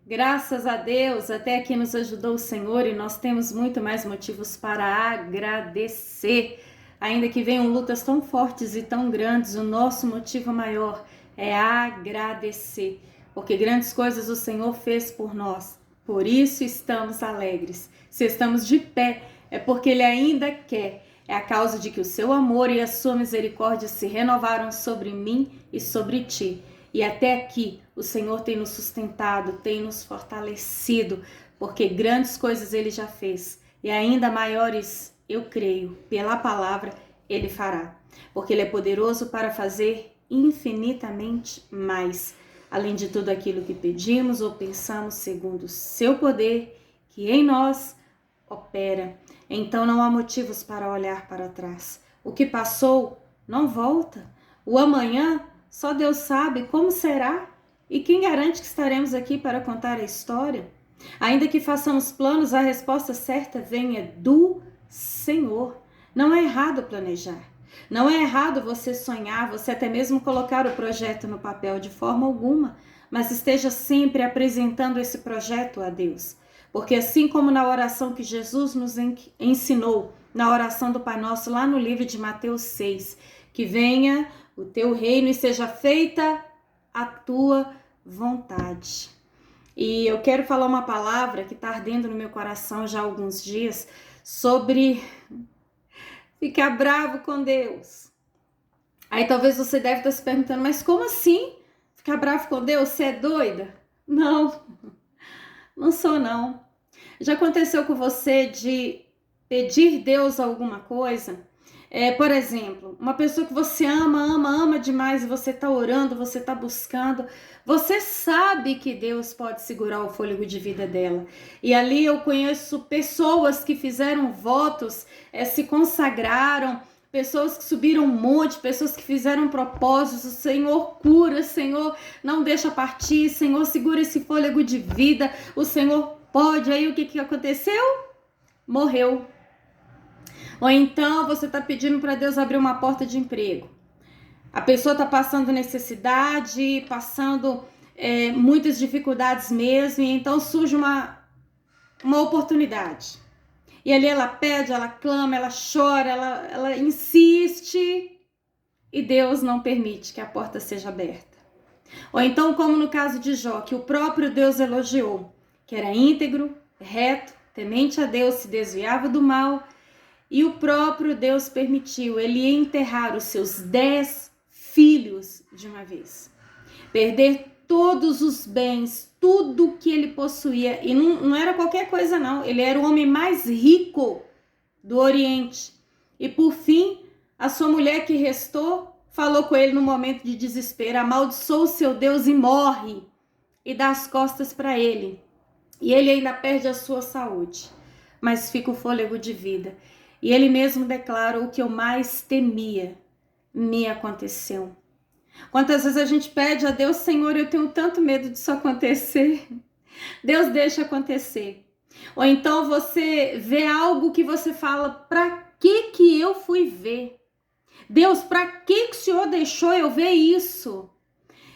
Graças a Deus, até aqui nos ajudou o Senhor e nós temos muito mais motivos para agradecer. Ainda que venham lutas tão fortes e tão grandes, o nosso motivo maior é agradecer, porque grandes coisas o Senhor fez por nós. Por isso estamos alegres. Se estamos de pé, é porque Ele ainda quer. É a causa de que o seu amor e a sua misericórdia se renovaram sobre mim e sobre ti. E até aqui o Senhor tem nos sustentado, tem nos fortalecido, porque grandes coisas Ele já fez. E ainda maiores, eu creio, pela palavra, Ele fará. Porque Ele é poderoso para fazer infinitamente mais, além de tudo aquilo que pedimos ou pensamos, segundo o seu poder, que em nós opera. Então não há motivos para olhar para trás. O que passou não volta. O amanhã só Deus sabe como será. E quem garante que estaremos aqui para contar a história? Ainda que façamos planos, a resposta certa venha do Senhor. Não é errado planejar. Não é errado você sonhar, você até mesmo colocar o projeto no papel de forma alguma, mas esteja sempre apresentando esse projeto a Deus. Porque assim como na oração que Jesus nos ensinou, na oração do Pai Nosso, lá no livro de Mateus 6, que venha o teu reino e seja feita a tua vontade. E eu quero falar uma palavra que está ardendo no meu coração já há alguns dias, sobre ficar bravo com Deus. Aí talvez você deve estar se perguntando, mas como assim? Ficar bravo com Deus? Você é doida? Não, não sou não. Já aconteceu com você de pedir Deus alguma coisa? Por exemplo, uma pessoa que você ama demais, e você está orando, você está buscando, você sabe que Deus pode segurar o fôlego de vida dela. E ali eu conheço pessoas que fizeram votos, se consagraram, pessoas que subiram um monte, pessoas que fizeram propósitos. O Senhor cura, Senhor não deixa partir, Senhor segura esse fôlego de vida, o Senhor pode. Aí o que aconteceu? Morreu. Ou então você está pedindo para Deus abrir uma porta de emprego. A pessoa está passando necessidade, passando muitas dificuldades mesmo, e então surge uma oportunidade. E ali ela pede, ela clama, ela chora, ela insiste, e Deus não permite que a porta seja aberta. Ou então, como no caso de Jó, que o próprio Deus elogiou, que era íntegro, reto, temente a Deus, se desviava do mal, e o próprio Deus permitiu ele enterrar os seus 10 filhos de uma vez. Perder todos os bens, tudo que ele possuía. E não era qualquer coisa não, ele era o homem mais rico do Oriente. E por fim, a sua mulher que restou falou com ele no momento de desespero, amaldiçoa o seu Deus e morre. E dá as costas para ele. E ele ainda perde a sua saúde, mas fica o fôlego de vida. E ele mesmo declara: o que eu mais temia me aconteceu. Quantas vezes a gente pede a Deus: Senhor, eu tenho tanto medo disso acontecer. Deus deixa acontecer. Ou então você vê algo que você fala: para que eu fui ver? Deus, para que o Senhor deixou eu ver isso?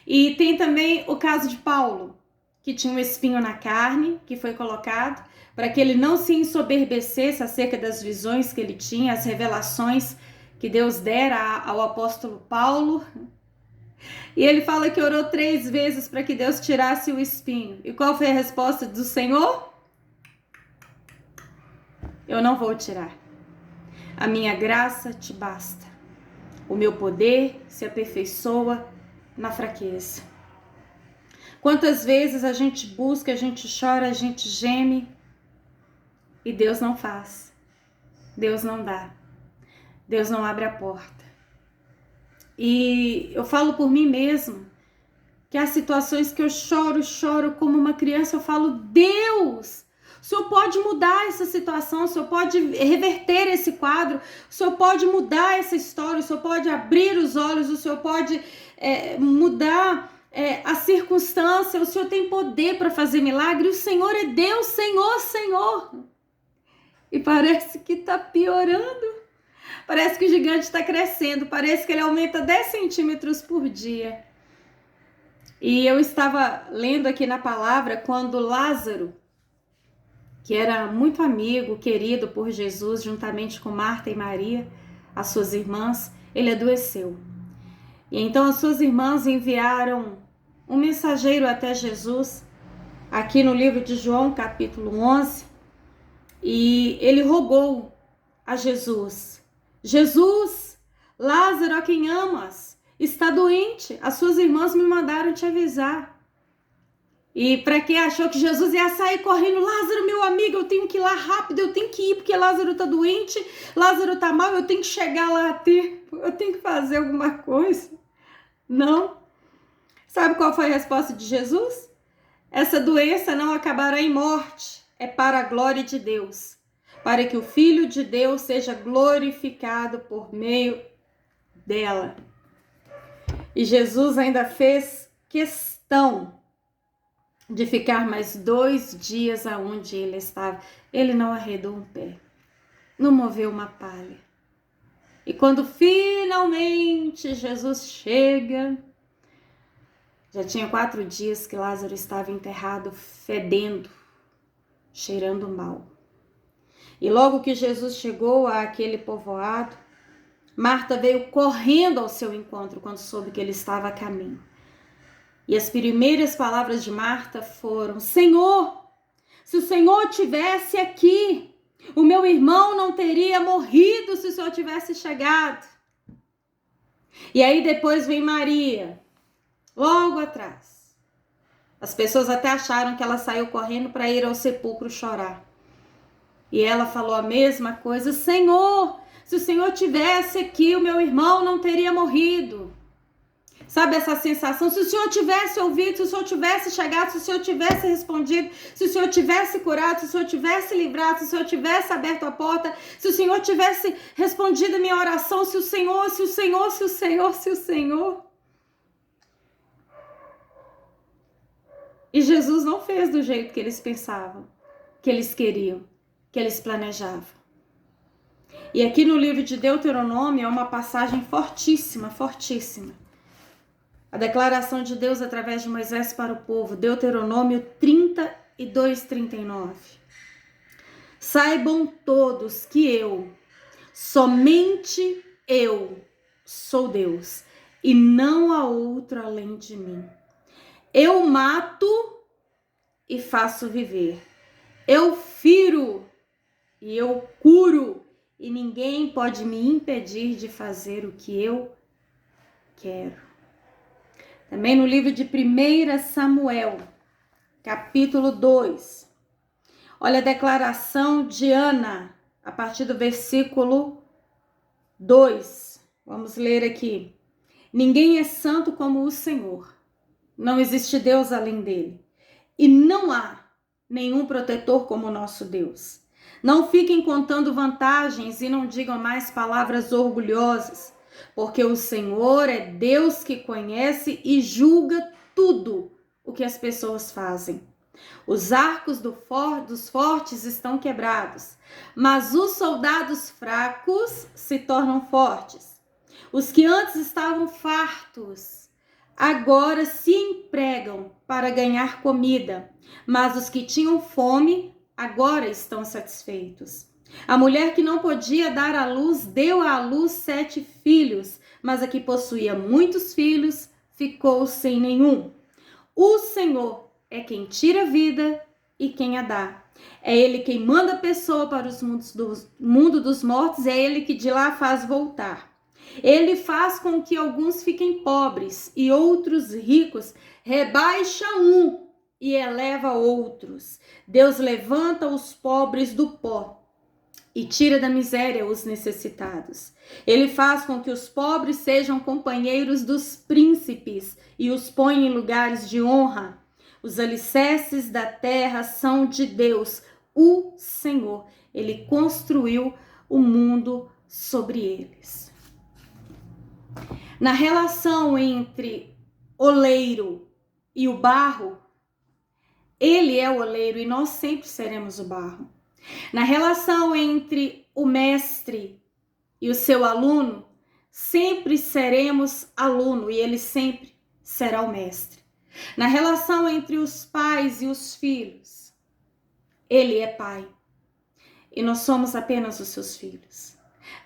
E tem também o caso de Paulo, que tinha um espinho na carne, que foi colocado para que ele não se ensoberbecesse acerca das visões que ele tinha, as revelações que Deus dera ao apóstolo Paulo. E ele fala que orou 3 vezes para que Deus tirasse o espinho. E qual foi a resposta do Senhor? Eu não vou tirar. A minha graça te basta. O meu poder se aperfeiçoa na fraqueza. Quantas vezes a gente busca, a gente chora, a gente geme e Deus não faz. Deus não dá. Deus não abre a porta. E eu falo por mim mesma, que há situações que eu choro como uma criança. Eu falo: Deus, o Senhor pode mudar essa situação, o Senhor pode reverter esse quadro, o Senhor pode mudar essa história, o Senhor pode abrir os olhos, o Senhor pode mudar a circunstância, o Senhor tem poder para fazer milagre. O Senhor é Deus, Senhor. E parece que está piorando. Parece que o gigante está crescendo, parece que ele aumenta 10 centímetros por dia. E eu estava lendo aqui na palavra quando Lázaro, que era muito amigo, querido por Jesus, juntamente com Marta e Maria, as suas irmãs, ele adoeceu. E então as suas irmãs enviaram um mensageiro até Jesus, aqui no livro de João, capítulo 11, e ele rogou a Jesus: Jesus, Lázaro, a quem amas, está doente, as suas irmãs me mandaram te avisar. E para quem achou que Jesus ia sair correndo: Lázaro, meu amigo, eu tenho que ir lá rápido, eu tenho que ir porque Lázaro está doente, Lázaro está mal, eu tenho que chegar lá a tempo, eu tenho que fazer alguma coisa. Não. Sabe qual foi a resposta de Jesus? Essa doença não acabará em morte, é para a glória de Deus, para que o Filho de Deus seja glorificado por meio dela. E Jesus ainda fez questão de ficar mais 2 dias aonde ele estava. Ele não arredou um pé, não moveu uma palha. E quando finalmente Jesus chega, já tinha 4 dias que Lázaro estava enterrado, fedendo, cheirando mal. E logo que Jesus chegou àquele povoado, Marta veio correndo ao seu encontro quando soube que ele estava a caminho. E as primeiras palavras de Marta foram: Senhor, se o Senhor tivesse aqui, o meu irmão não teria morrido se o Senhor tivesse chegado. E aí depois vem Maria, logo atrás. As pessoas até acharam que ela saiu correndo para ir ao sepulcro chorar. E ela falou a mesma coisa: Senhor, se o Senhor tivesse aqui, o meu irmão não teria morrido. Sabe essa sensação? Se o Senhor tivesse ouvido, se o Senhor tivesse chegado, se o Senhor tivesse respondido, se o Senhor tivesse curado, se o Senhor tivesse livrado, se o Senhor tivesse aberto a porta, se o Senhor tivesse respondido a minha oração, se o Senhor. E Jesus não fez do jeito que eles pensavam, que eles queriam, que eles planejavam. E aqui no livro de Deuteronômio é uma passagem fortíssima, fortíssima. A declaração de Deus através de Moisés para o povo, Deuteronômio 32, 39. Saibam todos que eu, somente eu, sou Deus, e não há outro além de mim. Eu mato e faço viver. Eu firo e eu curo, e ninguém pode me impedir de fazer o que eu quero. Também no livro de 1 Samuel, capítulo 2. Olha a declaração de Ana, a partir do versículo 2. Vamos ler aqui. Ninguém é santo como o Senhor. Não existe Deus além dele. E não há nenhum protetor como o nosso Deus. Não fiquem contando vantagens e não digam mais palavras orgulhosas, porque o Senhor é Deus que conhece e julga tudo o que as pessoas fazem. Os arcos dos fortes estão quebrados, mas os soldados fracos se tornam fortes. Os que antes estavam fartos, agora se empregam para ganhar comida, mas os que tinham fome, agora estão satisfeitos. A mulher que não podia dar à luz, deu à luz 7 filhos, mas a que possuía muitos filhos, ficou sem nenhum. O Senhor é quem tira a vida e quem a dá. É Ele quem manda a pessoa para os mundo dos mortos, é Ele que de lá faz voltar. Ele faz com que alguns fiquem pobres e outros ricos, rebaixa um e eleva outros. Deus levanta os pobres do pó e tira da miséria os necessitados. Ele faz com que os pobres sejam companheiros dos príncipes e os põe em lugares de honra. Os alicerces da terra são de Deus, o Senhor. Ele construiu o mundo sobre eles. Na relação entre oleiro e o barro, ele é o oleiro e nós sempre seremos o barro. Na relação entre o mestre e o seu aluno, sempre seremos aluno e ele sempre será o mestre. Na relação entre os pais e os filhos, Ele é Pai e nós somos apenas os seus filhos.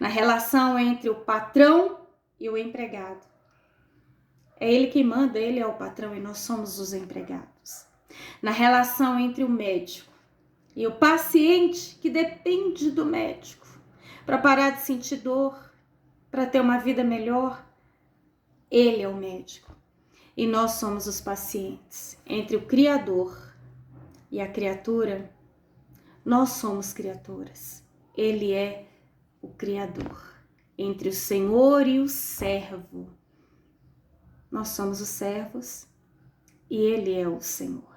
Na relação entre o patrão e o empregado, é Ele quem manda, Ele é o patrão e nós somos os empregados. Na relação entre o médico e o paciente, que depende do médico para parar de sentir dor, para ter uma vida melhor, Ele é o médico e nós somos os pacientes. Entre o Criador e a criatura, nós somos criaturas. Ele é o Criador. Entre o Senhor e o servo, nós somos os servos e Ele é o Senhor.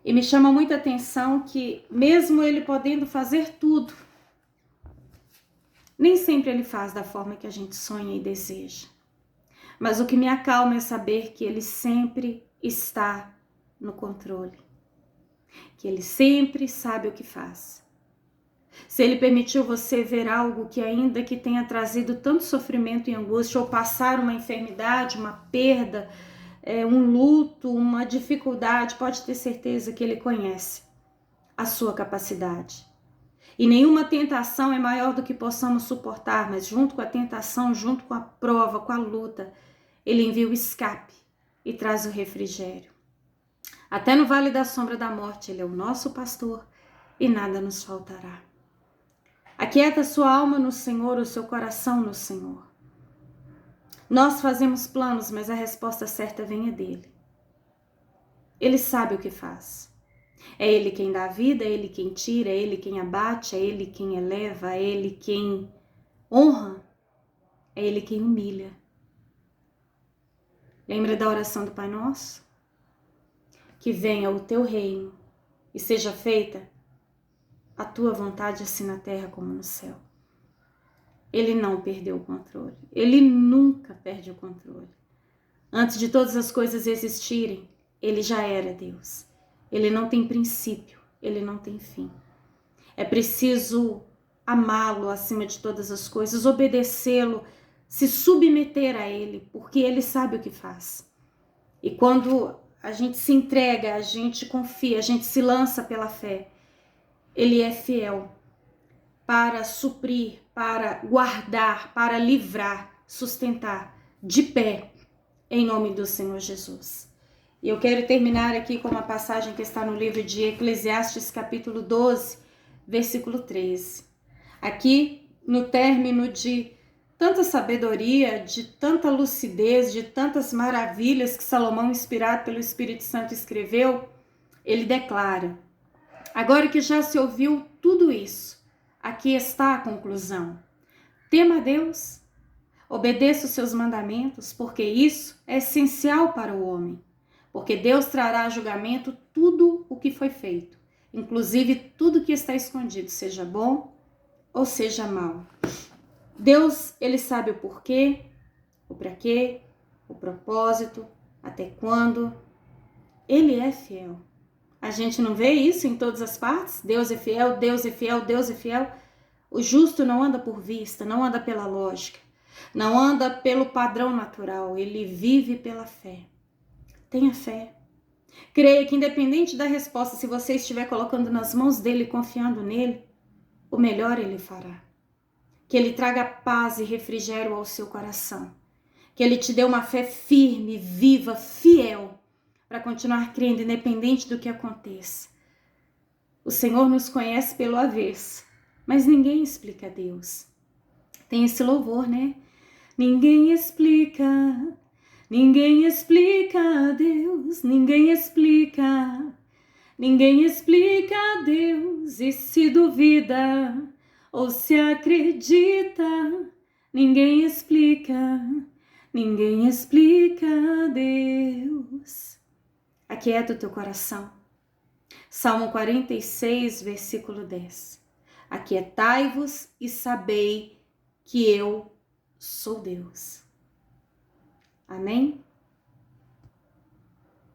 E me chama muita atenção que, mesmo Ele podendo fazer tudo, nem sempre Ele faz da forma que a gente sonha e deseja. Mas o que me acalma é saber que Ele sempre está no controle. Que Ele sempre sabe o que faz. Se Ele permitiu você ver algo que ainda que tenha trazido tanto sofrimento e angústia, ou passar uma enfermidade, uma perda, um luto, uma dificuldade, pode ter certeza que Ele conhece a sua capacidade. E nenhuma tentação é maior do que possamos suportar, mas junto com a tentação, junto com a prova, com a luta, Ele envia o escape e traz o refrigério. Até no vale da sombra da morte, Ele é o nosso pastor e nada nos faltará. Aquieta sua alma no Senhor, o seu coração no Senhor. Nós fazemos planos, mas a resposta certa vem dele. Ele sabe o que faz. É Ele quem dá a vida, é Ele quem tira, é Ele quem abate, é Ele quem eleva, é Ele quem honra, é Ele quem humilha. Lembra da oração do Pai Nosso? Que venha o teu reino e seja feita a tua vontade, assim na terra como no céu. Ele não perdeu o controle. Ele nunca perde o controle. Antes de todas as coisas existirem, Ele já era Deus. Ele não tem princípio, Ele não tem fim. É preciso amá-lo acima de todas as coisas, obedecê-lo, se submeter a Ele, porque Ele sabe o que faz. E quando a gente se entrega, a gente confia, a gente se lança pela fé, Ele é fiel para suprir, para guardar, para livrar, sustentar de pé, em nome do Senhor Jesus. E eu quero terminar aqui com uma passagem que está no livro de Eclesiastes, capítulo 12, versículo 13. Aqui, no término de tanta sabedoria, de tanta lucidez, de tantas maravilhas que Salomão, inspirado pelo Espírito Santo, escreveu, ele declara: agora que já se ouviu tudo isso, aqui está a conclusão. Tema a Deus, obedeça os seus mandamentos, porque isso é essencial para o homem. Porque Deus trará a julgamento tudo o que foi feito, inclusive tudo que está escondido, seja bom ou seja mal. Deus, Ele sabe o porquê, o para quê, o propósito, até quando. Ele é fiel. A gente não vê isso em todas as partes? Deus é fiel, Deus é fiel, Deus é fiel. O justo não anda por vista, não anda pela lógica, não anda pelo padrão natural, ele vive pela fé. Tenha fé. Creia que independente da resposta, se você estiver colocando nas mãos dele, confiando nele, o melhor ele fará. Que ele traga paz e refrigério ao seu coração. Que ele te dê uma fé firme, viva, fiel, para continuar crendo independente do que aconteça. O Senhor nos conhece pelo avesso, mas ninguém explica a Deus. Tem esse louvor, né? Ninguém explica a Deus, ninguém explica a Deus, e se duvida ou se acredita, ninguém explica a Deus. Aquieta o teu coração. Salmo 46, versículo 10. Aquietai-vos e sabei que eu sou Deus. Amém?